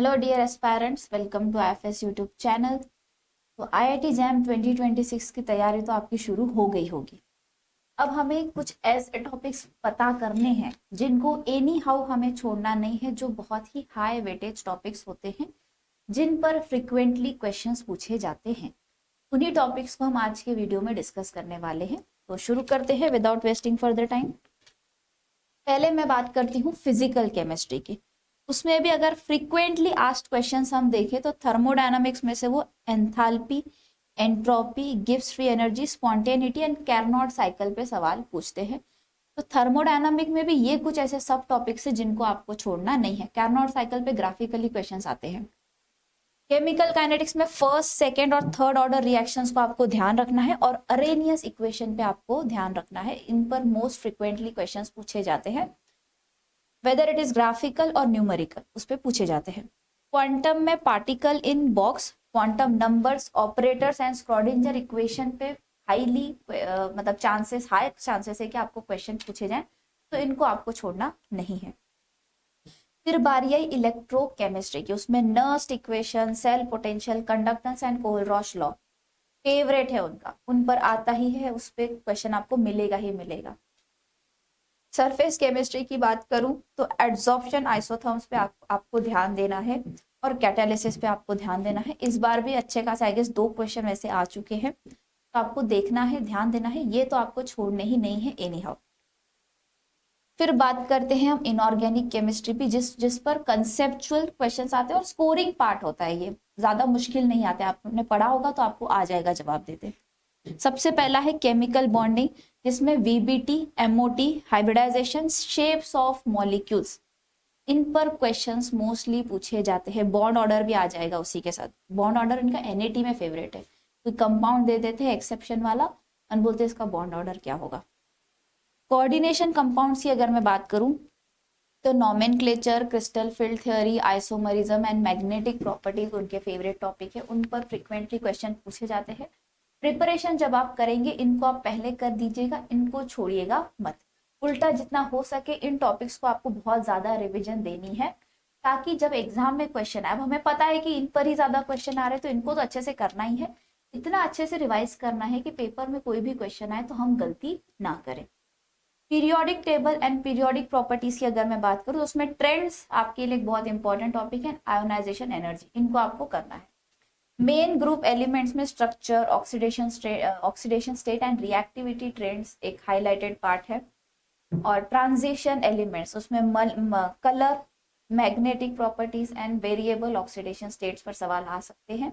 Hello dear aspirants, welcome to IFS YouTube channel. तो IIT JAM 2026 की तैयारी तो आपकी शुरू हो गई होगी। अब हमें कुछ ऐसे टॉपिक्स पता करने हैं जिनको एनी हाउ हमें छोड़ना नहीं है, जो बहुत ही हाई वेटेज टॉपिक्स होते हैं, जिन पर फ्रिक्वेंटली क्वेश्चंस पूछे जाते हैं। उन्हीं टॉपिक्स को हम आज के वीडियो में डिस्कस करने वाले हैं। तो शुरू करते हैं विदाउट वेस्टिंग फर्दर टाइम। पहले मैं बात करती हूँ फिजिकल केमिस्ट्री की। उसमें भी अगर फ्रीक्वेंटली आस्क्ड क्वेश्चंस हम देखें तो थर्मोडायनामिक्स में से वो enthalpy, entropy, Gibbs free energy, spontaneity and Carnot cycle पे सवाल पूछते हैं। तो थर्मोडायनामिक में भी ये कुछ ऐसे सब टॉपिक्स है जिनको आपको छोड़ना नहीं है। कैरनॉट साइकिल पे ग्राफिकली क्वेश्चंस आते हैं। केमिकल काइनेटिक्स में फर्स्ट, सेकेंड और थर्ड ऑर्डर रिएक्शंस को आपको ध्यान रखना है और अरेनियस इक्वेशन पे आपको ध्यान रखना है। इन पर मोस्ट फ्रिक्वेंटली क्वेश्चंस पूछे जाते हैं, वेदर इट इज ग्राफिकल और न्यूमेरिकल, उस पर पूछे जाते हैं। क्वांटम में particle in box, quantum numbers, operators and Schrodinger equation पे हाईली मतलब हाई चांसेस है कि आपको क्वेश्चन पूछे जाएं, तो इनको आपको छोड़ना नहीं है। फिर बारी आई इलेक्ट्रोकेमिस्ट्री की। उसमें Nernst equation, cell potential, conductance and Kohlrausch law favourite है उनका, उन पर आता ही है, उस पर क्वेश्चन आपको मिलेगा ही मिलेगा। सरफेस केमिस्ट्री की बात करूं तो एड्सॉर्प्शन, आइसोथर्म्स पे आपको ध्यान देना है और कैटालिसिस पे आपको ध्यान देना है। इस बार भी अच्छे खास आई गेस 2 क्वेश्चन वैसे आ चुके हैं, तो आपको देखना है, ध्यान देना है, ये तो आपको छोड़ने ही नहीं है एनी हाउ। फिर बात करते हैं हम इनऑर्गेनिक केमिस्ट्री भी, जिस पर कंसेप्चुअल क्वेश्चंस आते हैं और स्कोरिंग पार्ट होता है। ये ज्यादा मुश्किल नहीं आते, आपने पढ़ा होगा तो आपको आ जाएगा जवाब देते। सबसे पहला है केमिकल बॉन्डिंग, जिसमें VBT, MOT, hybridisation, shapes of molecules, इन पर क्वेश्चंस मोस्टली पूछे जाते हैं। बॉन्ड ऑर्डर भी आ जाएगा उसी के साथ। बॉन्ड ऑर्डर इनका एनएटी में फेवरेट है, कोई कंपाउंड दे देते हैं एक्सेप्शन वाला और बोलते हैं इसका बॉन्ड ऑर्डर क्या होगा। कोऑर्डिनेशन कंपाउंड्स की अगर मैं बात करूं तो nomenclature, crystal field theory, isomerism and magnetic properties उनके फेवरेट टॉपिक है, उन पर फ्रिक्वेंटली क्वेश्चन पूछे जाते हैं। प्रिपरेशन जब आप करेंगे इनको आप पहले कर दीजिएगा, इनको छोड़िएगा मत। उल्टा जितना हो सके इन टॉपिक्स को आपको बहुत ज्यादा रिवीजन देनी है, ताकि जब एग्जाम में क्वेश्चन आए, अब हमें पता है कि इन पर ही ज्यादा क्वेश्चन आ रहे हैं तो इनको तो अच्छे से करना ही है, इतना अच्छे से रिवाइज करना है कि पेपर में कोई भी क्वेश्चन आए तो हम गलती ना करें। Periodic table and periodic properties की अगर मैं बात करूँ तो उसमें ट्रेंड्स आपके लिए एक बहुत इंपॉर्टेंट टॉपिक है। आयोनाइजेशन एनर्जी, इनको आपको करना है। मेन ग्रुप एलिमेंट्स में structure, oxidation state and reactivity trends एक हाईलाइटेड पार्ट है। और ट्रांजिशन एलिमेंट्स, उसमें colour, magnetic properties and variable oxidation states पर सवाल आ सकते हैं।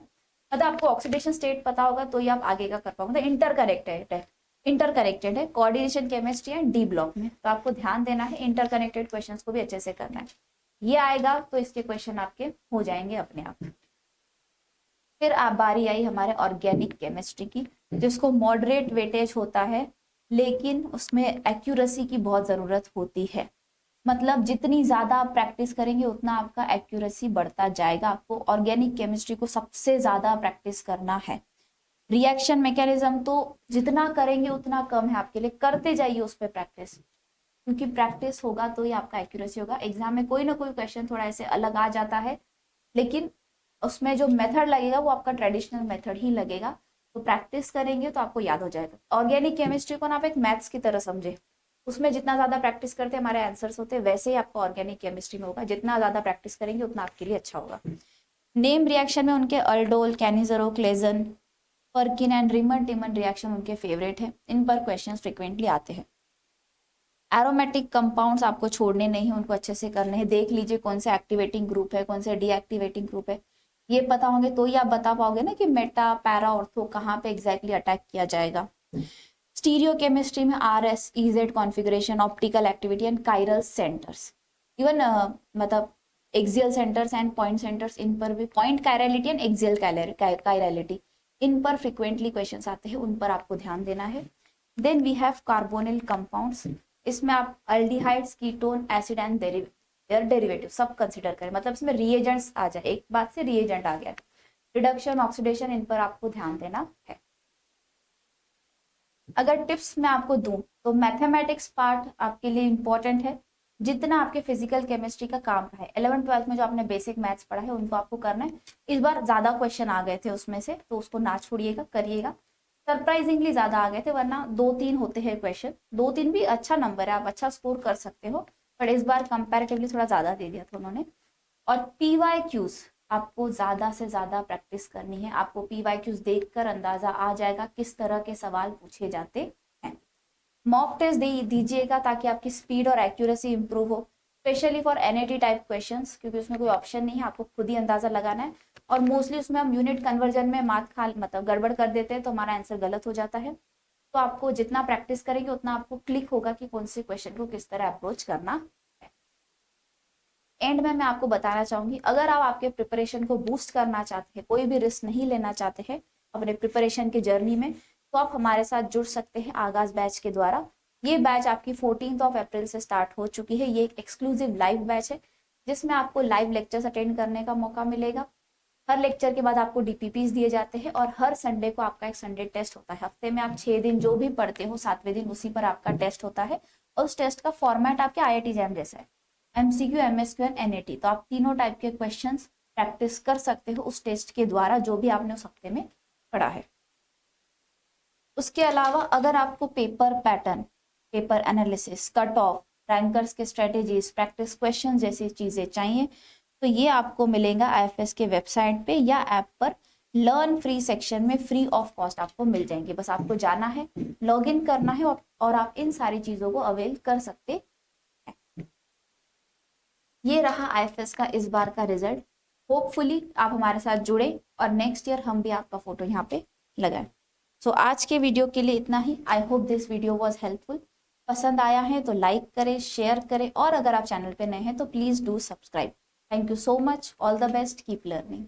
मतलब आपको ऑक्सीडेशन स्टेट पता होगा तो ही आप आगे का कर पाओगे। इंटरकनेक्टेड है coordination chemistry and D block में, तो आपको ध्यान देना है, इंटरकनेक्टेड क्वेश्चंस को भी अच्छे से करना है। ये आएगा तो इसके क्वेश्चन आपके हो जाएंगे अपने आप। फिर आप बारी आई हमारे ऑर्गेनिक केमिस्ट्री की, जिसको मॉडरेट वेटेज होता है, लेकिन उसमें एक्यूरेसी की बहुत जरूरत होती है। मतलब जितनी ज्यादा आप प्रैक्टिस करेंगे उतना आपका एक्यूरेसी बढ़ता जाएगा। आपको ऑर्गेनिक केमिस्ट्री को सबसे ज्यादा प्रैक्टिस करना है। रिएक्शन मैकेनिज्म तो जितना करेंगे उतना कम है आपके लिए, करते जाइए उस पर प्रैक्टिस, क्योंकि प्रैक्टिस होगा तो ही आपका एक्यूरेसी होगा। एग्जाम में कोई ना कोई क्वेश्चन थोड़ा ऐसे अलग आ जाता है, लेकिन उसमें जो मेथड लगेगा वो आपका ट्रेडिशनल मेथड ही लगेगा। तो प्रैक्टिस करेंगे तो आपको याद हो जाएगा। ऑर्गेनिक केमिस्ट्री को ना आप एक मैथ्स की तरह समझे, उसमें जितना ज्यादा प्रैक्टिस करते हैं हमारे आंसर्स होते हैं, वैसे ही आपको ऑर्गेनिक केमिस्ट्री में होगा। जितना ज्यादा प्रैक्टिस करेंगे उतना आपके लिए अच्छा होगा। नेम रिएक्शन में उनके aldol, Cannizzaro, Claisen, Perkin and Reimer Tiemann reaction उनके फेवरेट है, इन पर क्वेश्चन फ्रिक्वेंटली आते हैं। एरोमेटिक कंपाउंड्स आपको छोड़ने नहीं, उनको अच्छे से करने हैं। देख लीजिए कौन से एक्टिवेटिंग ग्रुप है, कौन से डीएक्टिवेटिंग ग्रुप है, ये पता होंगे तो ही आप बता पाओगे ना कि मेटा, पैरा, ऑर्थो कहाँ पे एग्जैक्टली अटैक किया जाएगा। स्टीरियो केमिस्ट्री में RS, EZ configuration, optical activity and chiral centres, even मतलब axial centres and point centres, इन पर भी point chirality and axial chirality, इन पर फ्रिक्वेंटली क्वेश्चंस आते हैं, उन पर आपको ध्यान देना है। Then we have carbonyl compounds, इसमें आप aldehydes, ketone, acid and derivative सब कंसिडर करें, मतलब इसमें रिएजेंट्स आ जाए, एक बात से रिएजेंट आ गया। रिडक्शन, ऑक्सीडेशन, इन पर आपको ध्यान देना है। अगर टिप्स मैं आपको दूं तो मैथमेटिक्स पार्ट आपके लिए इंपॉर्टेंट है, जितना आपके फिजिकल केमिस्ट्री का काम का है, 11th 12th में जो आपने बेसिक मैथ्स पढ़ा है उनको आपको करना है। इस बार ज्यादा क्वेश्चन आ गए थे उसमें से, तो उसको ना छोड़िएगा, करिएगा। सरप्राइजिंगली ज्यादा आ गए थे, वरना 2-3 होते हैं क्वेश्चन। 2-3 भी अच्छा नंबर है, आप अच्छा स्कोर कर सकते हो, पर इस बार कंपैरेटिवली थोड़ा ज्यादा दे दिया था उन्होंने। और PYQs आपको ज्यादा से ज्यादा प्रैक्टिस करनी है। आपको PYQs देखकर अंदाजा आ जाएगा किस तरह के सवाल पूछे जाते हैं। मॉक टेस्ट दीजिएगा ताकि आपकी स्पीड और एक्यूरेसी इंप्रूव हो, specially for NAT type questions, क्योंकि उसमें कोई ऑप्शन नहीं है, आपको खुद ही अंदाजा लगाना है। और मोस्टली उसमें हम यूनिट कन्वर्जन में मात खा मतलब गड़बड़ कर देते हैं, तो हमारा आंसर गलत हो जाता है। तो आपको जितना प्रैक्टिस करेंगे उतना आपको क्लिक होगा कि कौन से क्वेश्चन को किस तरह अप्रोच करना। एंड में मैं आपको बताना चाहूंगी, अगर आप आपके प्रिपरेशन को बूस्ट करना चाहते हैं, कोई भी रिस्क नहीं लेना चाहते हैं अपने प्रिपरेशन की जर्नी में, तो आप हमारे साथ जुड़ सकते हैं आगाज बैच के द्वारा। ये बैच आपकी 14 अप्रैल से स्टार्ट हो चुकी है। ये एक एक्सक्लूसिव लाइव बैच है जिसमें आपको लाइव लेक्चर्स अटेंड करने का मौका मिलेगा। हर लेक्चर के बाद आपको DPPs दिए जाते हैं और हर संडे को आपका एक संडे टेस्ट होता है। हफ्ते में आप 6 दिन जो भी पढ़ते हो, 7वें दिन उसी पर आपका टेस्ट होता है। और उस टेस्ट का फॉर्मेट आपके IIT जैम जैसा है, MCQ, MSQ एंड NAT। तो आप तीनों टाइप के क्वेश्चंस प्रैक्टिस कर सकते हो उस टेस्ट के द्वारा, जो भी आपने उस हफ्ते में पढ़ा है। उसके अलावा अगर आपको paper pattern, paper analysis, cut off, rankers के स्ट्रेटेजीज, प्रैक्टिस क्वेश्चन जैसी चीजें चाहिए, तो ये आपको मिलेगा IFS के वेबसाइट पे या ऐप पर। लर्न फ्री सेक्शन में फ्री ऑफ कॉस्ट आपको मिल जाएंगे। बस आपको जाना है, लॉग इन करना है और आप इन सारी चीजों को अवेल कर सकते हैं। ये रहा IFS का इस बार का रिजल्ट। होपफुली आप हमारे साथ जुड़े और नेक्स्ट ईयर हम भी आपका फोटो यहाँ पे लगाएं। सो आज के वीडियो के लिए इतना ही। I hope this video was helpful. पसंद आया है तो लाइक करें, शेयर करें, और अगर आप चैनल पे नए हैं तो please do subscribe. Thank you so much. All the best, keep learning.